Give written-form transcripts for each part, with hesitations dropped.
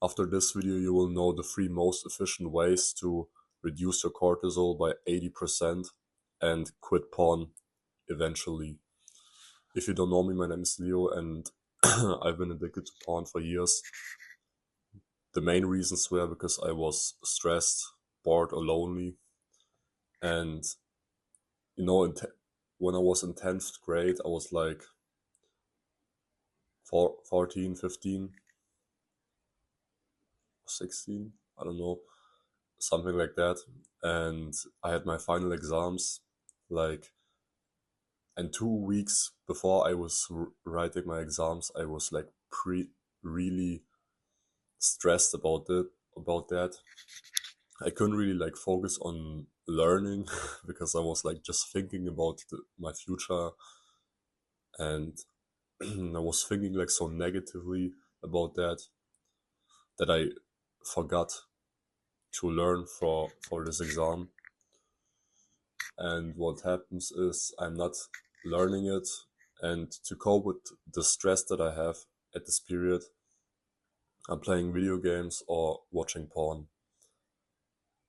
After this video, you will know the 3 most efficient ways to reduce your cortisol by 80% and quit porn eventually. If you don't know me, my name is Leo and I've been addicted to porn for years. The main reasons were because I was stressed, bored, or lonely. And, when I was in 10th grade, I was like 14, 15, 16, I don't know, something like that. And I had my final exams, like, and 2 weeks before I was writing my exams, I was like really stressed about that. I couldn't really like focus on learning because I was like just thinking about my future, and I was thinking like so negatively about that I forgot to learn for this exam. And what happens is I'm not learning it, and to cope with the stress that I have at this period, I'm playing video games or watching porn.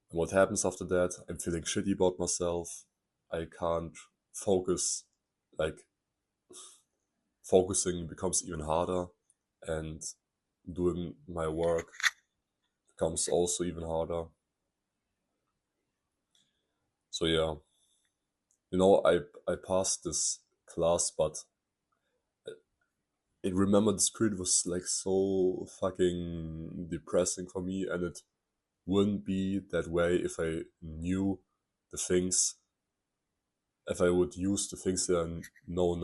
And what happens after that? I'm feeling shitty about myself. I can't focus. Like, focusing becomes even harder, and doing my work becomes also even harder. So yeah, I passed this class, but I remember this period was like so fucking depressing for me, and it wouldn't be that way if I knew the things, if I would use the things that I know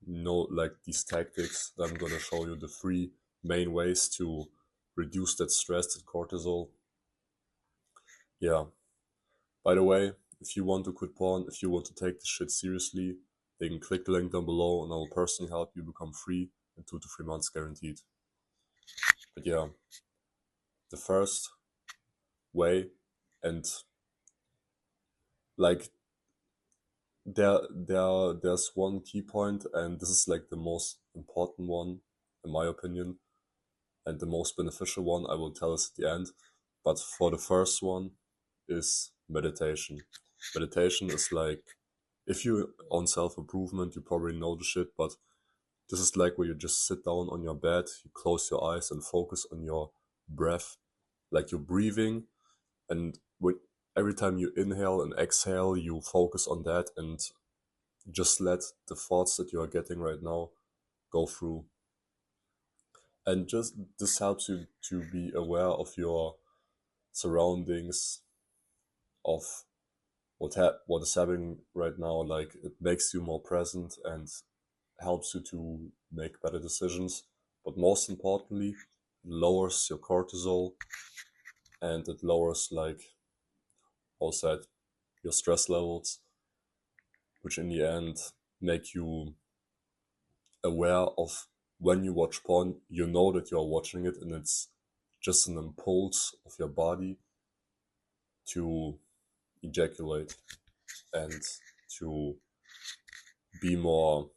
now, like these tactics that I'm gonna show you, the 3 main ways to reduce that stress, that cortisol. Yeah. By the way, if you want to quit porn, if you want to take this shit seriously, then click the link down below and I will personally help you become free in 2 to 3 months guaranteed. But yeah, the first way, and like there's one key point, and this is like the most important one in my opinion, and the most beneficial one. I will tell us at the end. But for the first one is meditation. Meditation is like, if you're on self-improvement, you probably know the shit, but this is like where you just sit down on your bed, you close your eyes and focus on your breath, like you're breathing, and every time you inhale and exhale, you focus on that and just let the thoughts that you are getting right now go through. And just this helps you to be aware of your surroundings, of what is happening right now. Like, it makes you more present and helps you to make better decisions. But most importantly, it lowers your cortisol, and it lowers, like also, your stress levels, which in the end make you aware of, when you watch porn, you know that you're watching it and it's just an impulse of your body to ejaculate and to be more,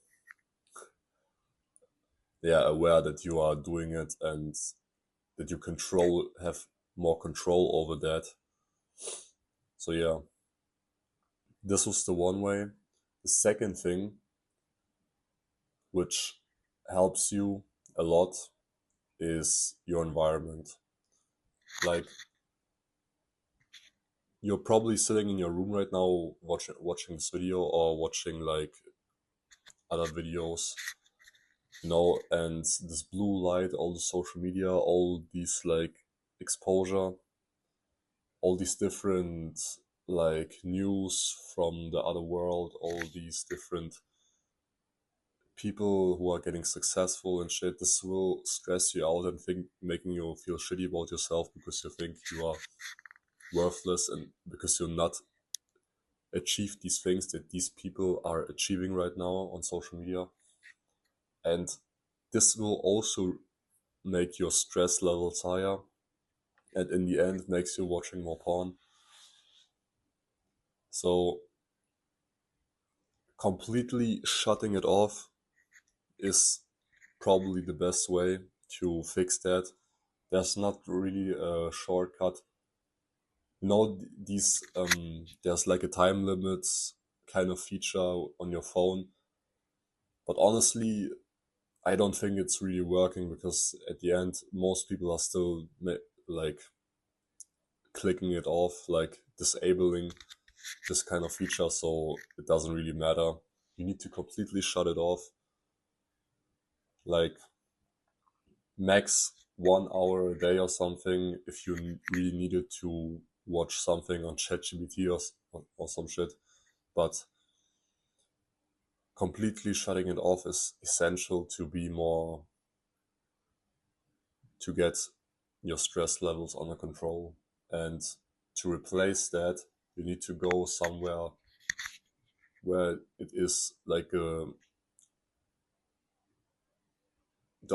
yeah, aware that you are doing it, and that you have more control over that. So yeah, this was the one way. The second thing, which helps you a lot, is your environment. Like, you're probably sitting in your room right now watching this video, or watching like other videos, and this blue light, all the social media, all these like exposure, all these different like news from the other world, all these different people who are getting successful and shit. This will stress you out and making you feel shitty about yourself, because you think you are worthless, and because you're not achieved these things that these people are achieving right now on social media. And this will also make your stress levels higher, and in the end makes you watching more porn. So completely shutting it off is probably the best way to fix that. there's not really a shortcut. You know, these there's like a time limit kind of feature on your phone, but honestly, I don't think it's really working because at the end, most people are still like clicking it off, like disabling this kind of feature, so it doesn't really matter. You need to completely shut it off, like max 1 hour a day or something if you really needed to watch something on ChatGPT or some shit. But completely shutting it off is essential to be more, to get your stress levels under control. And to replace that, you need to go somewhere where it is like the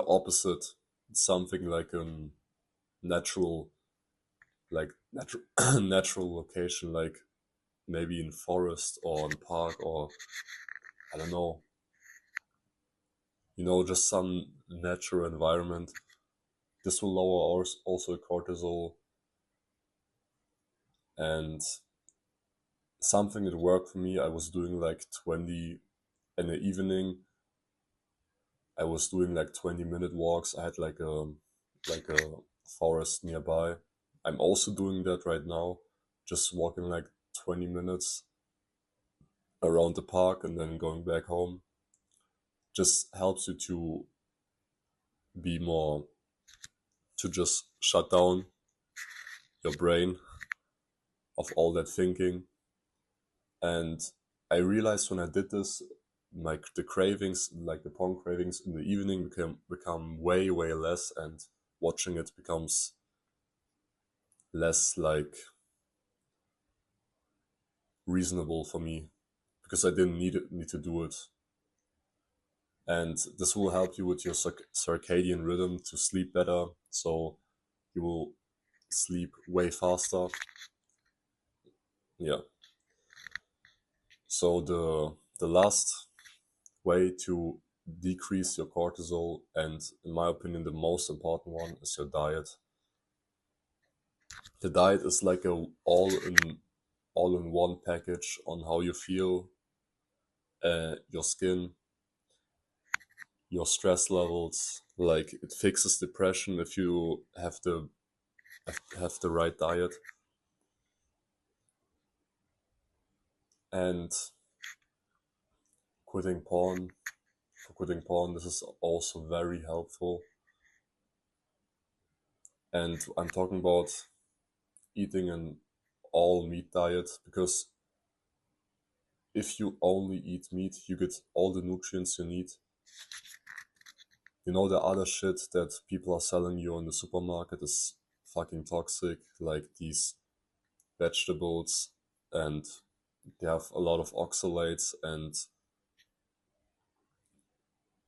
opposite, something like a natural, like natural natural location, like maybe in forest or in park, or I don't know, just some natural environment. This will lower also cortisol. And something that worked for me, I was doing like 20 in the evening. I was doing like 20-minute walks. I had like a forest nearby. I'm also doing that right now, just walking like 20 minutes around the park and then going back home. Just helps you to be more, to just shut down your brain of all that thinking. And I realized when I did this, like the cravings, like the porn cravings in the evening become way less, and watching it becomes less like reasonable for me because I didn't need to do it. And this will help you with your circadian rhythm to sleep better, so you will sleep way faster. Yeah. So the last way to decrease your cortisol, and in my opinion the most important one, is your diet. The diet is like a all in one package on how you feel, your skin, your stress levels. Like it fixes depression if you have the right diet. And quitting porn, for quitting porn, this is also very helpful. And I'm talking about eating an all meat diet, because if you only eat meat, you get all the nutrients you need. The other shit that people are selling you in the supermarket is fucking toxic, like these vegetables, and they have a lot of oxalates and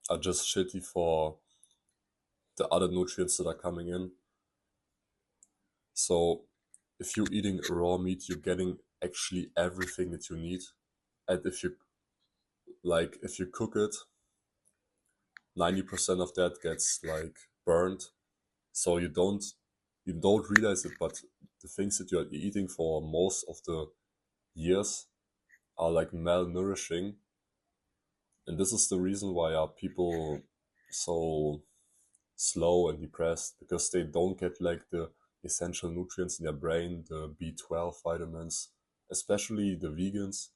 are just shitty for the other nutrients that are coming in. So if you're eating raw meat, you're getting actually everything that you need. And if you cook it, 90% of that gets like burned. So you don't realize it, but the things that you're eating for most of the years are like malnourishing. And this is the reason why are people so slow and depressed, because they don't get like the essential nutrients in their brain, the B12 vitamins, especially the vegans.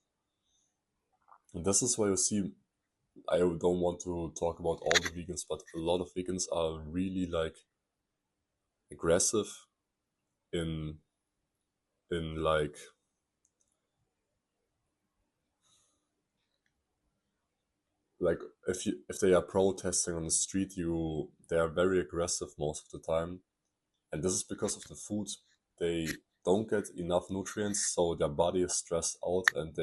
And this is why you see, I don't want to talk about all the vegans, but a lot of vegans are really like aggressive in like, if they are protesting on the street, they are very aggressive most of the time. And this is because of the food. They don't get enough nutrients, so their body is stressed out, and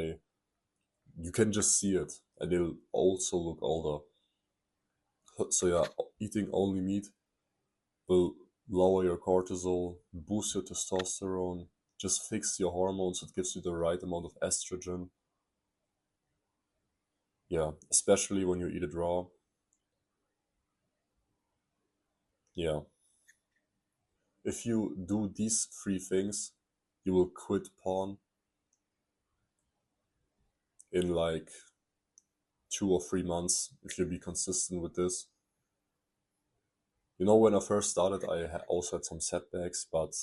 you can just see it, and they'll also look older. So yeah, eating only meat will lower your cortisol, boost your testosterone, just fix your hormones. It gives you the right amount of estrogen. Yeah, especially when you eat it raw. Yeah. If you do these 3 things, you will quit porn in like 2 or 3 months if you be consistent with this. You know, when I first started, I also had some setbacks, but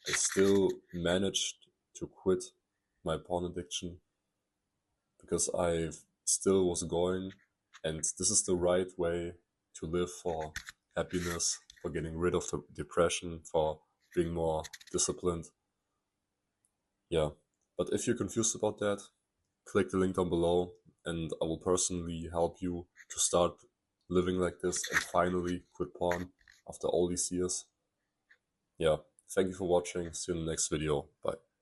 I still managed to quit my porn addiction because I still was going, and this is the right way to live for happiness, for getting rid of the depression, for being more disciplined. Yeah, but if you're confused about that, click the link down below and I will personally help you to start living like this and finally quit porn after all these years. Yeah, thank you for watching. See you in the next video. Bye.